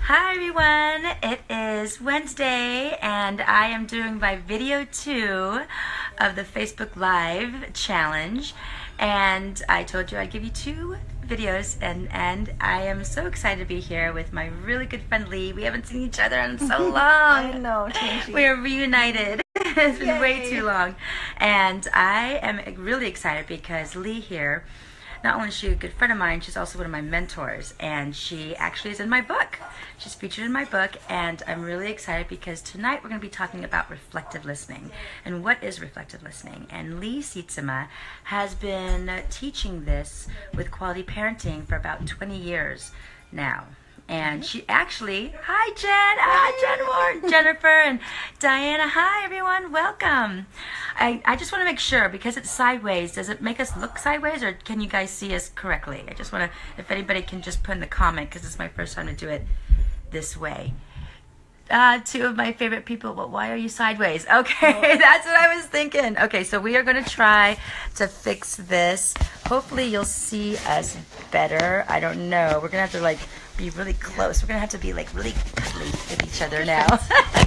Hi everyone, it is Wednesday and I am doing my video 2 of the Facebook Live challenge, and I told you I'd give you 2 videos, and I am so excited to be here with my really good friend Leigh. We haven't seen each other in so long. I know, Tangee. We are reunited. It's been Yay. way too long, and I am really excited because Leigh here, not only is she a good friend of mine, she's also one of my mentors, and she actually is in my book. She's featured in my book, and I'm really excited because tonight we're going to be talking about reflective listening. And what is reflective listening? And Leigh Sietsema has been teaching this with quality parenting for about 20 years now. And she actually, hi Jen, Jennifer and Diana, hi everyone, welcome. I just want to make sure, because it's sideways, does it make us look sideways, or can you guys see us correctly? I just want to, if anybody can just put in the comment, because it's my first time to do it this way. 2 of my favorite people, but why are you sideways? Okay, that's what I was thinking. Okay, so we are going to try to fix this. Hopefully you'll see us better. I don't know. We're going to have to be really close. We're going to have to be really cuddly with each other now.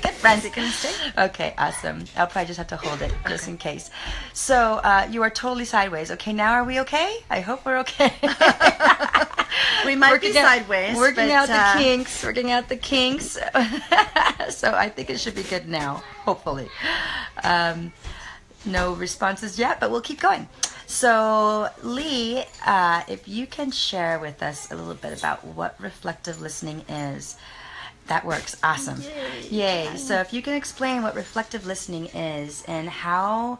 Good friends. It can stay. Okay, awesome. I'll probably just have to hold it just in case. So you are totally sideways. Okay, now are we okay? I hope we're okay. We might be sideways. Working out the kinks. So I think it should be good now, hopefully. No responses yet, but we'll keep going. So Leigh, if you can share with us a little bit about what reflective listening is, that works. Awesome. Yay. So if you can explain what reflective listening is and how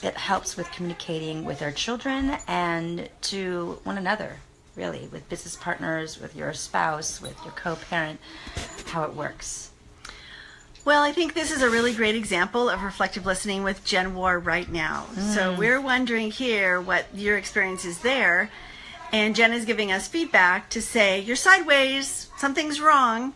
it helps with communicating with our children and to one another, really, with business partners, with your spouse, with your co-parent, how it works. Well, I think this is a really great example of reflective listening with Gen War right now. So we're wondering here what your experience is there, and Jen is giving us feedback to say, you're sideways, something's wrong,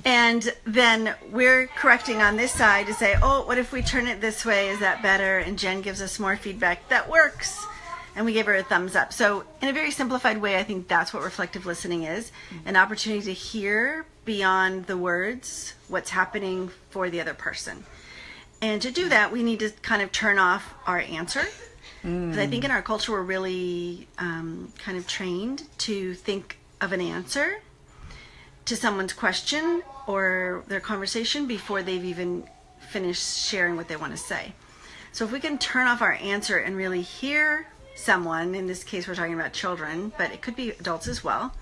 and then we're correcting on this side to say, oh, what if we turn it this way, is that better? And Jen gives us more feedback, that works. And we give her a thumbs up. So in a very simplified way, I think that's what reflective listening is. An opportunity to hear beyond the words what's happening for the other person. And to do that, we need to kind of turn off our answer. Because I think in our culture, we're really kind of trained to think of an answer to someone's question or their conversation before they've even finished sharing what they want to say. So if we can turn off our answer and really hear someone, in this case we're talking about children, but it could be adults as well,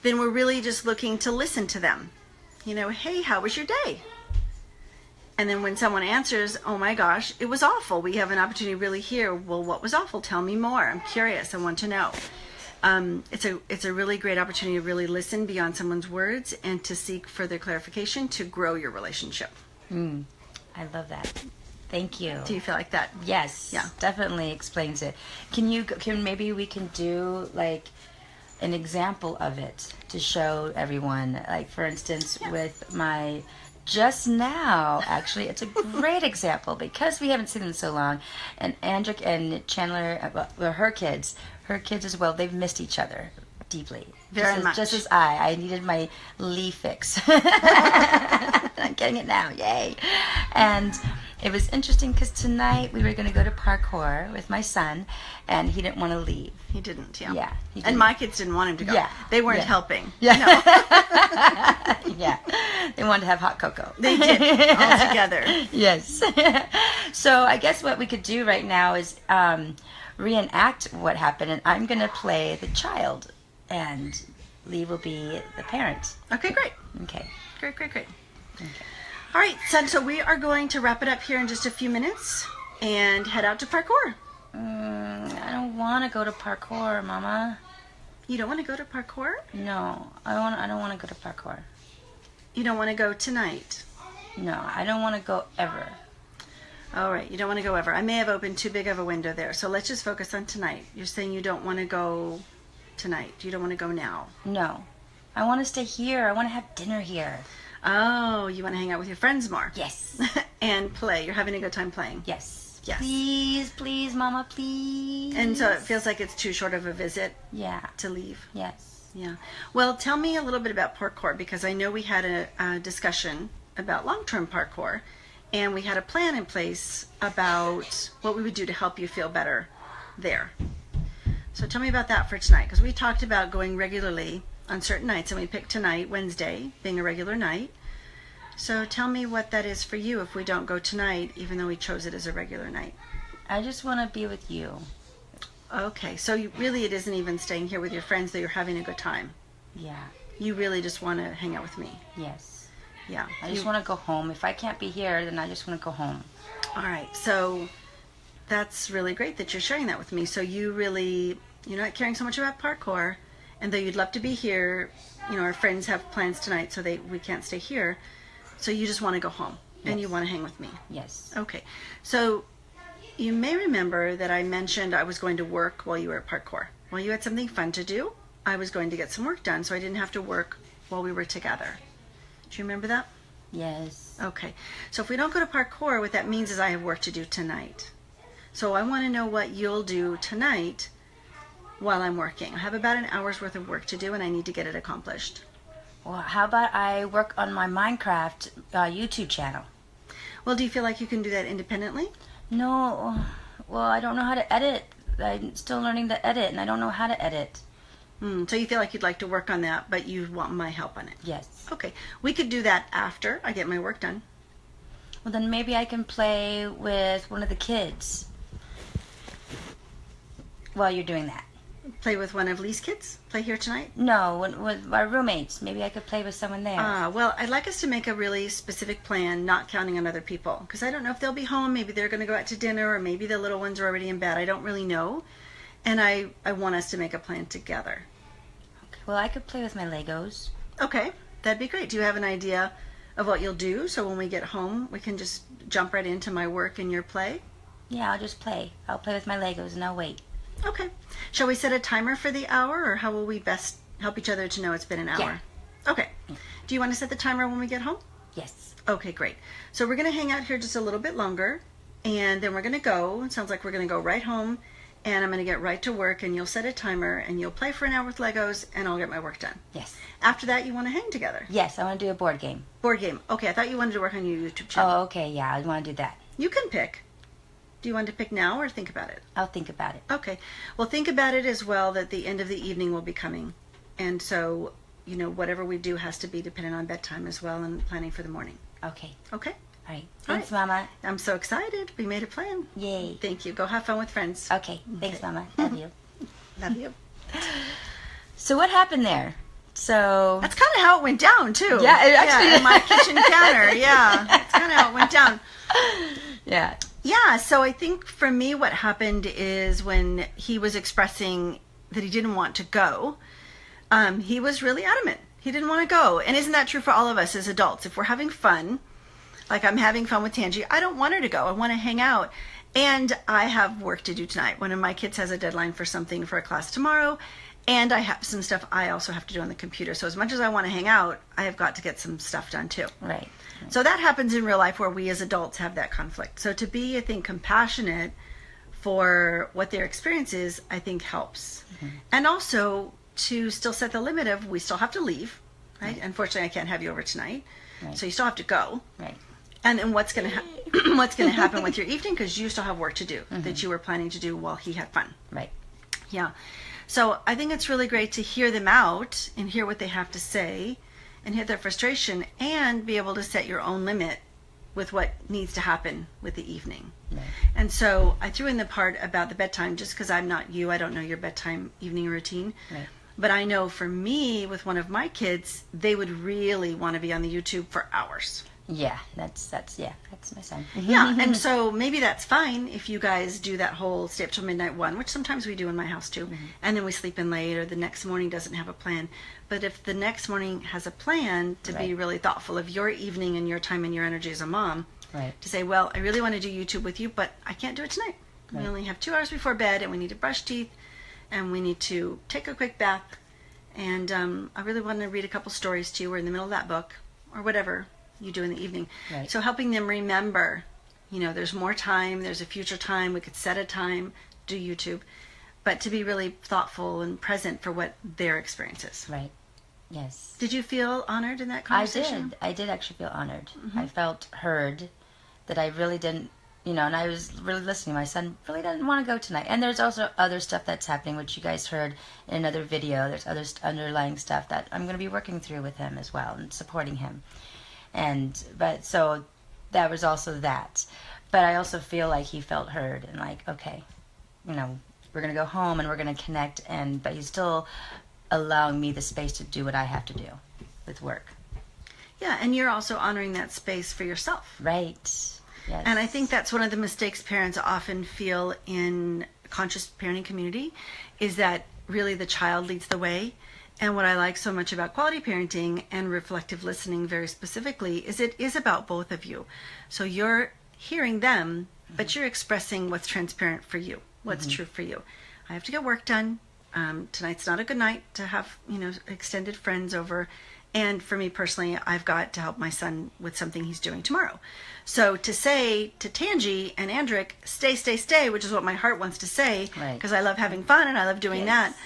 then we're really just looking to listen to them. You know, hey, how was your day? And then when someone answers, oh my gosh, it was awful, we have an opportunity to really hear, well, what was awful? Tell me more. I'm curious. I want to know. It's a really great opportunity to really listen beyond someone's words and to seek further clarification to grow your relationship. I love that. Thank you. Do you feel like that? Yes. Yeah. Definitely explains it. Maybe we can do an example of it to show everyone. Like, for instance, with my just now, actually, it's a great example because we haven't seen them in so long. And Andrick and Chandler, well, her kids as well, they've missed each other deeply. Very much. Just as I needed my Leigh fix. I'm getting it now. Yay. And it was interesting because tonight we were going to go to parkour with my son, and he didn't want to leave. He didn't, yeah. Yeah. He didn't. And my kids didn't want him to go. Yeah. They weren't helping. Yeah. No. Yeah. They wanted to have hot cocoa. They did, all together. Yes. So I guess what we could do right now is reenact what happened, and I'm going to play the child, and Leigh will be the parent. Okay, great. Okay. Great. Okay. All right, son, so we are going to wrap it up here in just a few minutes and head out to parkour. I don't want to go to parkour, Mama. You don't want to go to parkour? No, I don't want to go to parkour. You don't want to go tonight? No, I don't want to go ever. All right, you don't want to go ever. I may have opened too big of a window there, so let's just focus on tonight. You're saying you don't want to go tonight. You don't want to go now. No, I want to stay here. I want to have dinner here. Oh, you want to hang out with your friends more? Yes. And play. You're having a good time playing? Yes. Yes. Please, Mama, please. And so it feels like it's too short of a visit Yeah. to leave? Yes. Yeah. Well, tell me a little bit about parkour, because I know we had a discussion about long-term parkour, and we had a plan in place about what we would do to help you feel better there. So tell me about that for tonight, because we talked about going regularly on certain nights, and we picked tonight, Wednesday, being a regular night. So tell me what that is for you if we don't go tonight, even though we chose it as a regular night. I just want to be with you. Okay, so really it isn't even staying here with your friends, though you're having a good time. Yeah. You really just want to hang out with me. Yes. Yeah. I just want to go home. If I can't be here, then I just want to go home. All right, so that's really great that you're sharing that with me. So you're not caring so much about parkour, and though you'd love to be here, our friends have plans tonight, so we can't stay here. So you just want to go home, and you want to hang with me. Yes. Okay, so you may remember that I mentioned I was going to work while you were at parkour. While you had something fun to do, I was going to get some work done, so I didn't have to work while we were together. Do you remember that? Yes. Okay, so if we don't go to parkour, what that means is I have work to do tonight. So I want to know what you'll do tonight while I'm working. I have about an hour's worth of work to do, and I need to get it accomplished. Well, how about I work on my Minecraft YouTube channel? Well, do you feel like you can do that independently? No. Well, I don't know how to edit. I'm still learning to edit, and I don't know how to edit. So you feel like you'd like to work on that, but you want my help on it? Yes. Okay, we could do that after I get my work done. Well, then maybe I can play with one of the kids while you're doing that. Play with one of Leigh's kids? Play here tonight? No, with my roommates. Maybe I could play with someone there. Well, I'd like us to make a really specific plan, not counting on other people. Because I don't know if they'll be home. Maybe they're going to go out to dinner, or maybe the little ones are already in bed. I don't really know. And I want us to make a plan together. Okay. Well, I could play with my Legos. Okay, that'd be great. Do you have an idea of what you'll do, so when we get home, we can just jump right into my work and your play? Yeah, I'll just play. I'll play with my Legos, and I'll wait. Okay. Shall we set a timer for the hour, or how will we best help each other to know it's been an hour? Yeah. Okay. Do you want to set the timer when we get home? Yes. Okay, great. So we're going to hang out here just a little bit longer, and then we're going to go. It sounds like we're going to go right home, and I'm going to get right to work, and you'll set a timer, and you'll play for an hour with Legos, and I'll get my work done. Yes. After that, you want to hang together? Yes, I want to do a board game. Board game. Okay, I thought you wanted to work on your YouTube channel. Oh, okay, yeah, I want to do that. You can pick. Do you want to pick now or think about it? I'll think about it. Okay. Well, think about it as well, that the end of the evening will be coming. And so, whatever we do has to be dependent on bedtime as well, and planning for the morning. Okay. Okay? All right. All Thanks, right. Mama. I'm so excited. We made a plan. Yay. Thank you. Go have fun with friends. Okay. Thanks, Mama. Love you. Love you. So what happened there? So That's kind of how it went down, too. Yeah, it actually in my kitchen counter. Yeah. That's kind of how it went down. yeah. Yeah, so I think for me what happened is when he was expressing that he didn't want to go, he was really adamant. He didn't want to go. And isn't that true for all of us as adults? If we're having fun, like I'm having fun with Tangee, I don't want her to go. I want to hang out. And I have work to do tonight. One of my kids has a deadline for something for a class tomorrow, and I have some stuff I also have to do on the computer. So as much as I want to hang out, I have got to get some stuff done too. Right. So that happens in real life, where we as adults have that conflict. So to be, I think, compassionate for what their experience is, I think helps. Mm-hmm. And also to still set the limit of, we still have to leave, right? Unfortunately, I can't have you over tonight. Right. So you still have to go. Right. And then what's going to happen with your evening, because you still have work to do that you were planning to do while he had fun. Right. Yeah. So I think it's really great to hear them out and hear what they have to say and hear their frustration, and be able to set your own limit with what needs to happen with the evening. Right. And so I threw in the part about the bedtime, just because I'm not you. I don't know your bedtime evening routine. Right. But I know for me, with one of my kids, they would really want to be on the YouTube for hours. Yeah, that's my son. Yeah, and so maybe that's fine if you guys do that whole stay up till midnight one, which sometimes we do in my house too, and then we sleep in late, or the next morning doesn't have a plan. But if the next morning has a plan, to be really thoughtful of your evening and your time and your energy as a mom, to say, well, I really want to do YouTube with you, but I can't do it tonight. Right. We only have 2 hours before bed, and we need to brush teeth, and we need to take a quick bath, and I really want to read a couple stories to you. We're in the middle of that book, or whatever you do in the evening. Right. So helping them remember, there's more time, there's a future time, we could set a time, do YouTube. but to be really thoughtful and present for what their experience is. Right. Yes. Did you feel honored in that conversation? I did actually feel honored. I felt heard, that I really didn't, and I was really listening. My son really didn't want to go tonight. And there's also other stuff that's happening, which you guys heard in another video. There's other underlying stuff that I'm going to be working through with him as well and supporting him. But so that was also that. But I also feel like he felt heard and like, okay, we're going to go home and we're going to connect. But he's still allowing me the space to do what I have to do with work. Yeah, and you're also honoring that space for yourself. Right. Yes. And I think that's one of the mistakes parents often feel in conscious parenting community, is that really the child leads the way. And what I like so much about quality parenting and reflective listening very specifically is it is about both of you. So you're hearing them, but you're expressing what's transparent for you, what's true for you. I have to get work done. Tonight's not a good night to have, extended friends over. And for me personally, I've got to help my son with something he's doing tomorrow. So to say to Tangee and Andrick, stay, stay, stay, which is what my heart wants to say, because I love having fun and I love doing that,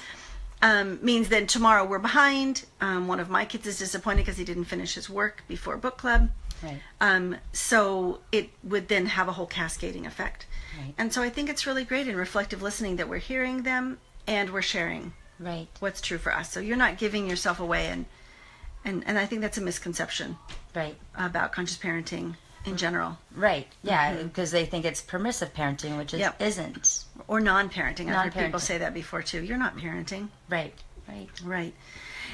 means that tomorrow we're behind. One of my kids is disappointed because he didn't finish his work before book club. Right. So it would then have a whole cascading effect. Right. And so I think it's really great in reflective listening that we're hearing them and we're sharing what's true for us. So you're not giving yourself away, and I think that's a misconception about conscious parenting in general. Right. Yeah, because they think it's permissive parenting, which it isn't. Or non-parenting. I've heard people say that before too. You're not parenting. Right.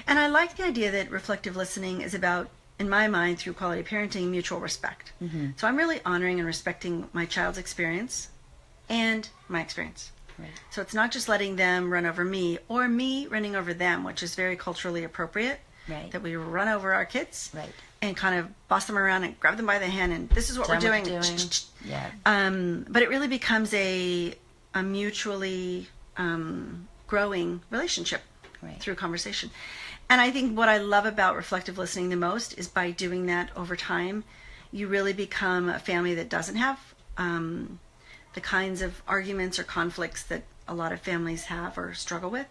And I like the idea that reflective listening is about, in my mind, through quality parenting, mutual respect. So I'm really honoring and respecting my child's experience and my experience. Right. So it's not just letting them run over me or me running over them, which is very culturally appropriate. Right. That we run over our kids and kind of boss them around and grab them by the hand and this is what we're doing. Yeah. But it really becomes a mutually growing relationship through conversation. And I think what I love about reflective listening the most is by doing that over time, you really become a family that doesn't have the kinds of arguments or conflicts that a lot of families have or struggle with,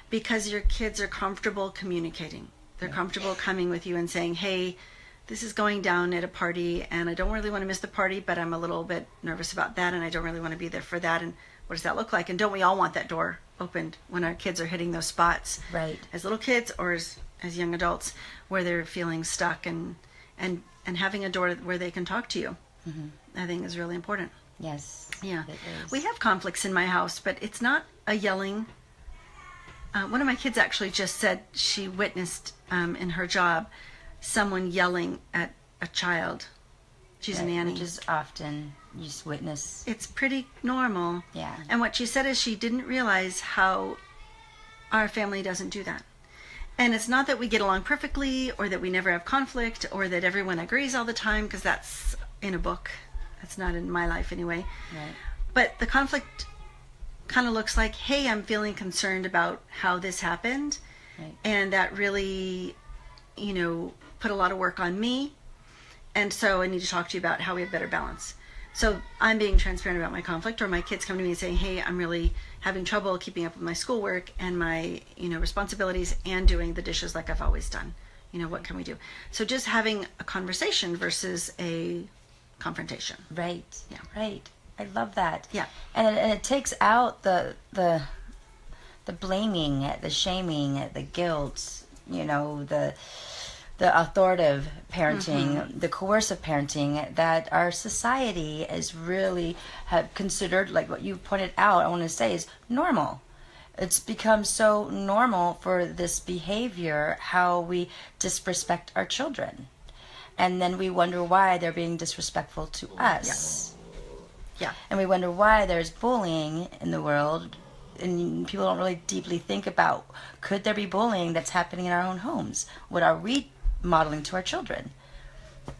because your kids are comfortable communicating. They're comfortable coming with you and saying, hey, this is going down at a party and I don't really want to miss the party, but I'm a little bit nervous about that and I don't really want to be there for that. And what does that look like? And don't we all want that door opened when our kids are hitting those spots, as little kids or as young adults, where they're feeling stuck, and having a door where they can talk to you, I think is really important. Yes. Yeah. We have conflicts in my house, but it's not a yelling. One of my kids actually just said she witnessed in her job someone yelling at a child. She's a nanny. Which is often you just witness. It's pretty normal. Yeah. And what she said is she didn't realize how our family doesn't do that. And it's not that we get along perfectly or that we never have conflict or that everyone agrees all the time, because that's in a book. That's not in my life anyway. Right. But the conflict kind of looks like, hey, I'm feeling concerned about how this happened. Right. And that really, put a lot of work on me. And so I need to talk to you about how we have better balance. So I'm being transparent about my conflict, or my kids come to me and saying, hey, I'm really having trouble keeping up with my schoolwork and my, responsibilities and doing the dishes like I've always done. What can we do? So just having a conversation versus a confrontation. Right. Yeah. Right. I love that. Yeah. And it takes out the blaming, the shaming, the guilt, the authoritative parenting, the coercive parenting that our society is really have considered, like what you pointed out, I want to say, is normal. It's become so normal for this behavior, how we disrespect our children. And then we wonder why they're being disrespectful to us. Yeah. And we wonder why there's bullying in the world, and people don't really deeply think about, could there be bullying that's happening in our own homes? What are we modeling to our children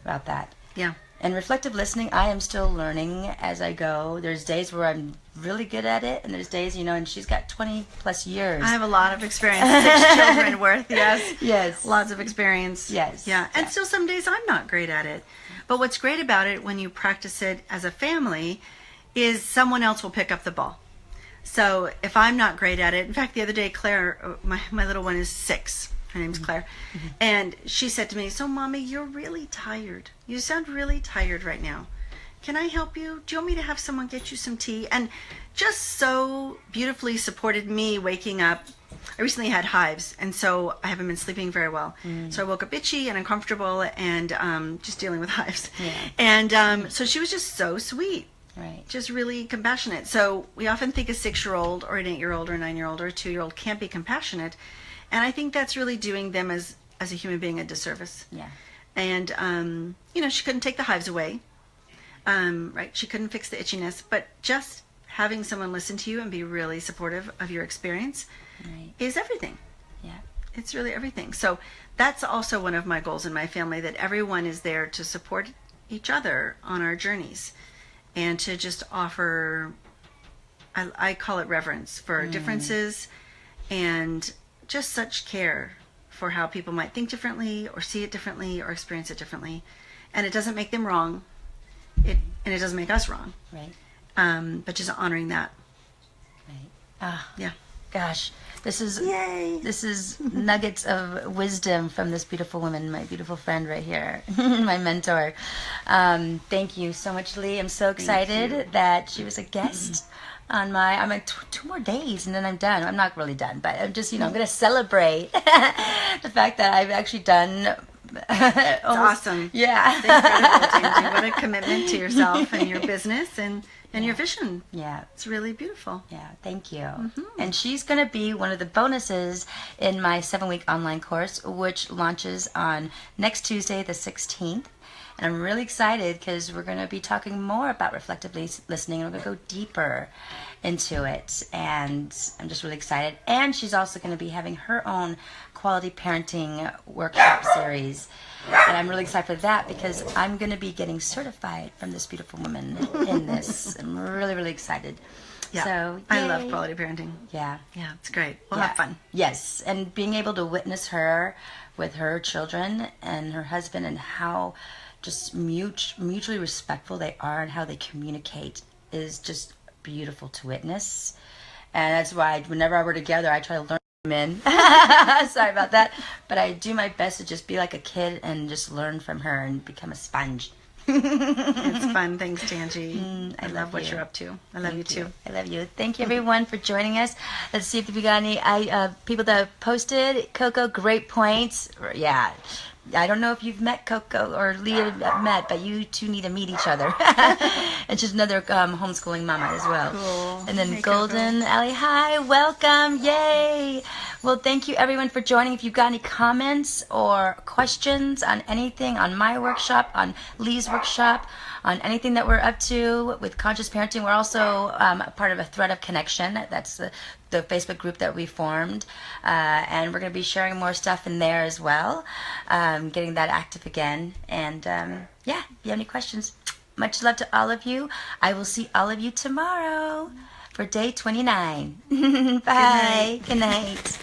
about that? Yeah. And reflective listening, I am still learning as I go. There's days where I'm really good at it, and there's days, and she's got 20 plus years. I have a lot of experience. 6 children worth, yes. Yes. Lots of experience. Yes. Yeah. And still some days I'm not great at it. But what's great about it when you practice it as a family is someone else will pick up the ball. So if I'm not great at it, in fact, the other day, Claire, my little one is 6. Her name's Claire. And she said to me, so Mommy, you're really tired. You sound really tired right now. Can I help you? Do you want me to have someone get you some tea? And just so beautifully supported me waking up. I recently had hives, and so I haven't been sleeping very well. So I woke up itchy and uncomfortable and just dealing with hives. Yeah. And so she was just so sweet. Right. Just really compassionate. So we often think a 6-year-old or an 8-year-old or a 9-year-old or a 2-year-old can't be compassionate. And I think that's really doing them as a human being a disservice. Yeah. And, she couldn't take the hives away. Right? She couldn't fix the itchiness. But just having someone listen to you and be really supportive of your experience is everything. Yeah. It's really everything. So that's also one of my goals in my family, that everyone is there to support each other on our journeys and to just offer, I call it reverence for differences and just such care for how people might think differently or see it differently or experience it differently. And it doesn't make them wrong. And it doesn't make us wrong. Right. But just honoring that. Right. Yeah. Gosh, this is Yay. This is nuggets of wisdom from this beautiful woman, my beautiful friend right here, my mentor. Thank you so much, Leigh. I'm so excited that she was a guest on I'm like 2 more days and then I'm done. I'm not really done, but I'm just, I'm going to celebrate the fact that I've actually done. It's awesome. Yeah. It's incredible, Tangee. What a commitment to yourself and your business and your vision. Yeah. It's really beautiful. Yeah, thank you. And she's going to be one of the bonuses in my 7-week online course, which launches on next Tuesday, the 16th. And I'm really excited because we're going to be talking more about reflective listening, and we're going to go deeper into it. And I'm just really excited. And she's also going to be having her own quality parenting workshop series. And I'm really excited for that because I'm going to be getting certified from this beautiful woman in this. I'm really, really excited. Yeah. So, I yay. love quality parenting. Yeah. Yeah, it's great. We'll Yeah. have fun. Yes, and being able to witness her with her children and her husband and how just mutually respectful they are and how they communicate is just beautiful to witness. And that's why whenever we're together, I try to learn from men. Sorry about that. But I do my best to just be like a kid and just learn from her and become a sponge. It's fun. Thanks, Tangee. I love what you. you're up to. I love you too. I love you. Thank you, everyone, for joining us. Let's see if we got any people that posted. Coco, great points. Yeah. I don't know if you've met Coco or Leah met, but you two need to meet each other. And she's another homeschooling mama as well. Cool. And then Hey, Golden, Allie, hi, welcome, yay. Well, thank you everyone for joining. If you've got any comments or questions on anything, on my workshop, on Leigh's workshop, on anything that we're up to with conscious parenting, we're also a part of a thread of connection. That's the Facebook group that we formed, and we're going to be sharing more stuff in there as well, getting that active again. And yeah, if you have any questions, much love to all of you. I will see all of you tomorrow for day 29. Bye. Good night.